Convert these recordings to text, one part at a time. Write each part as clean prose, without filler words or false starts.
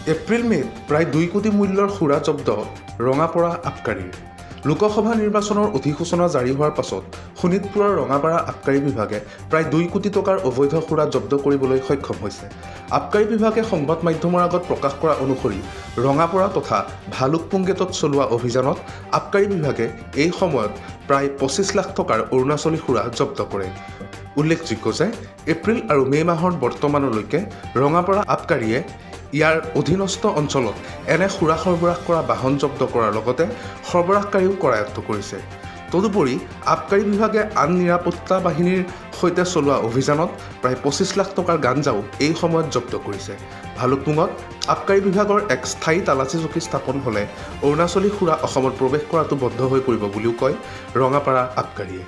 এপ্ৰিল মে'ত প্ৰায় 2 কোটি মূল্যৰ সুৰা জব্দ ৰঙাপাৰা আবকাৰীৰ। লোকসভা নিৰ্বাচনৰ অধিসূচনা জাৰি হোৱাৰ পাছত শোণিতপুৰৰ ৰঙাপাৰা আবকাৰী বিভাগে প্ৰায় 2 কোটি টকাৰ অবৈধ সুৰা জব্দ কৰিবলৈ সক্ষম হৈছে। আবকাৰী বিভাগে সংবাদ মাধ্যমৰ আগত প্ৰকাশ কৰা অনুসৰি ৰঙাপাৰা তথা ভালুকপুং গেটত চলোৱা অভিযানত আবকাৰী বিভাগে এই সময়ত প্ৰায় 25 লাখ টকাৰ অৰুণাচলী সুৰা জব্দ কৰে। উল্লেখযোগ্য যে এপ্ৰিল আৰু মে' মাহৰ বৰ্তমানলৈকে ৰঙাপাৰা আবকাৰীয়ে ইয়াৰ অধীনস্থ অঞ্চলত এনে সুৰা সৰবৰাহ কৰা বাহন জব্দ কৰাৰ লগতে সৰবৰাহকাৰীও কৰায়ত্ব কৰিছে। তদুপৰি আবকাৰী বিভাগে আন নিৰাপত্তা বাহিনীৰ সৈতে চলোৱা অভিযানত প্ৰায় 25 লাখ টকাৰ গাঞ্জাও এই সময়ত জব্দ কৰিছে। ভালুকপুঙত আবকাৰী বিভাগৰ এক স্থায়ী তালাচী চকী স্থাপন হ'লে অৰুণাচলী সুৰা অসমত প্ৰৱেশ কৰাটো বন্ধ হৈ পৰিব বুলিও কয় ৰঙাপাৰা আবকাৰীয়ে।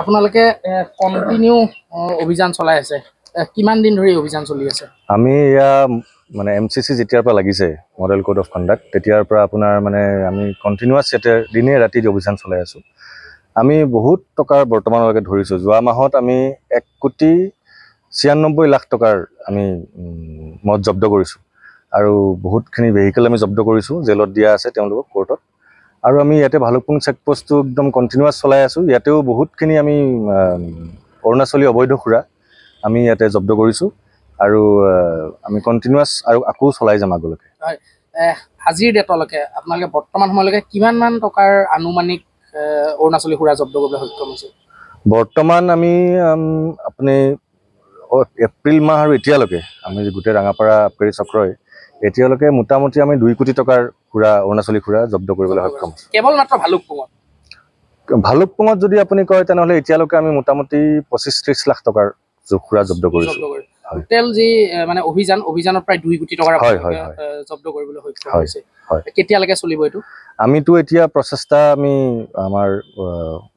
আপোনালোকে কণ্টিনিউ অভিযান চলাই আছে, কিমান দিন ধৰি অভিযান চলি আছে? আমি এয়া মানে MCC যেতিয়াৰ পৰা লাগিছে মডেল কোড অফ কণ্ডাক্ট তেতিয়াৰ পৰা আপোনাৰ মানে আমি কণ্টিনিউৱাছ ইয়াতে দিনে ৰাতি অভিযান চলাই আছোঁ। আমি বহুত টকাৰ বৰ্তমানলৈকে ধৰিছোঁ। যোৱা মাহত আমি 1,96,00,000 লাখ টকাৰ আমি মদ জব্দ কৰিছোঁ আৰু বহুতখিনি ভেহিকেল আমি জব্দ কৰিছোঁ, জেলত দিয়া আছে তেওঁলোকক কোৰ্টত। আৰু আমি ইয়াতে ভালুকপুং চেকপোষ্টটো একদম কণ্টিনিউৱাছ চলাই আছোঁ। ইয়াতেও বহুতখিনি আমি অৰুণাচলী অবৈধ সুৰা আমি ইয়াতে জব্দ কৰিছোঁ আৰু আমি কণ্টিনিউৱাছ আৰু আকৌ চলাই যাম আগলৈকে। আজিৰ ডেটলৈকে আপোনালোকে বৰ্তমান সময়লৈকে কিমানমান টকাৰ আনুমানিক অৰুণাচলী সুৰা জব্দ কৰিবলৈ সক্ষম হৈছে? বৰ্তমান আমি আপুনি এপ্ৰিল মাহ আৰু এতিয়ালৈকে আমি গোটেই ৰঙাপাৰা আবকাৰী চক্ৰই এতিয়ালৈকে মোটামুটি আমি 2 কোটি টকাৰ সুৰা অৰুণাচলী সুৰা জব্দ কৰিবলৈ সক্ষম হৈছোঁ। কেৱল মাত্ৰ ভালুকপুঙত? ভালুকপুঙত যদি আপুনি কয় তেনেহ'লে এতিয়ালৈকে আমি মোটামুটি 25-30 লাখ টকাৰ সুৰা জব্দ কৰিছোঁ। টোটেল যি মানে অভিযানত প্ৰায় 2 কোটি টকাৰ জব্দ কৰিবলৈ সক্ষম হৈছে। কেতিয়ালৈকে চলিব এইটো? আমিতো এতিয়া প্ৰচেষ্টা আমি আমাৰ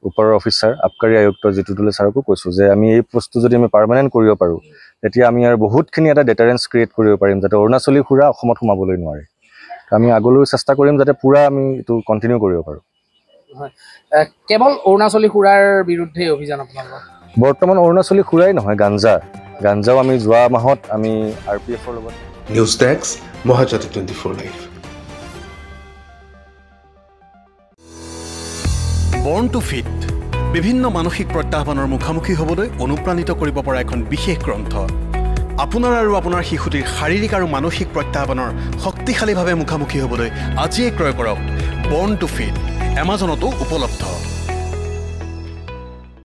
ওপৰৰ অফিচাৰ আবকাৰী আয়ুক্ত জিতুলে ছাৰকো কৈছোঁ যে আমি এই বস্তু যদি আমি পাৰ্মানেণ্ট কৰিব পাৰোঁ তেতিয়া আমি আৰু বহুতখিনি এটা ডেটাৰেঞ্চ ক্ৰিয়েট কৰিব পাৰিম যাতে অৰুণাচলী সুৰা অসমত সোমাবলৈ নোৱাৰে। আমি আগলৈ চেষ্টা কৰিম যাতে পূৰা আমি এইটো কণ্টিনিউ কৰিব পাৰোঁ। কেৱল অৰুণাচলী সুৰাৰ বিৰুদ্ধে অভিযান আপোনালোকৰ? বৰ্তমান অৰুণাচলী সুৰাই নহয়, গাঞ্জাও আমি যোৱা মাহত আমি RPFৰ লগত। News desk Mahajyoti 24 live. বৰ্ণ টু ফিট বিভিন্ন মানসিক প্ৰত্যাহ্বানৰ মুখামুখি হ'বলৈ অনুপ্ৰাণিত কৰিব পৰা এখন বিশেষ গ্ৰন্থ। আপোনাৰ আৰু আপোনাৰ শিশুটিৰ শাৰীৰিক আৰু মানসিক প্ৰত্যাহ্বানৰ শক্তিশালীভাৱে মুখামুখি হ'বলৈ আজিয়ে ক্ৰয় কৰক বৰ্ণ টু ফিট। এমাজনতো উপলব্ধ।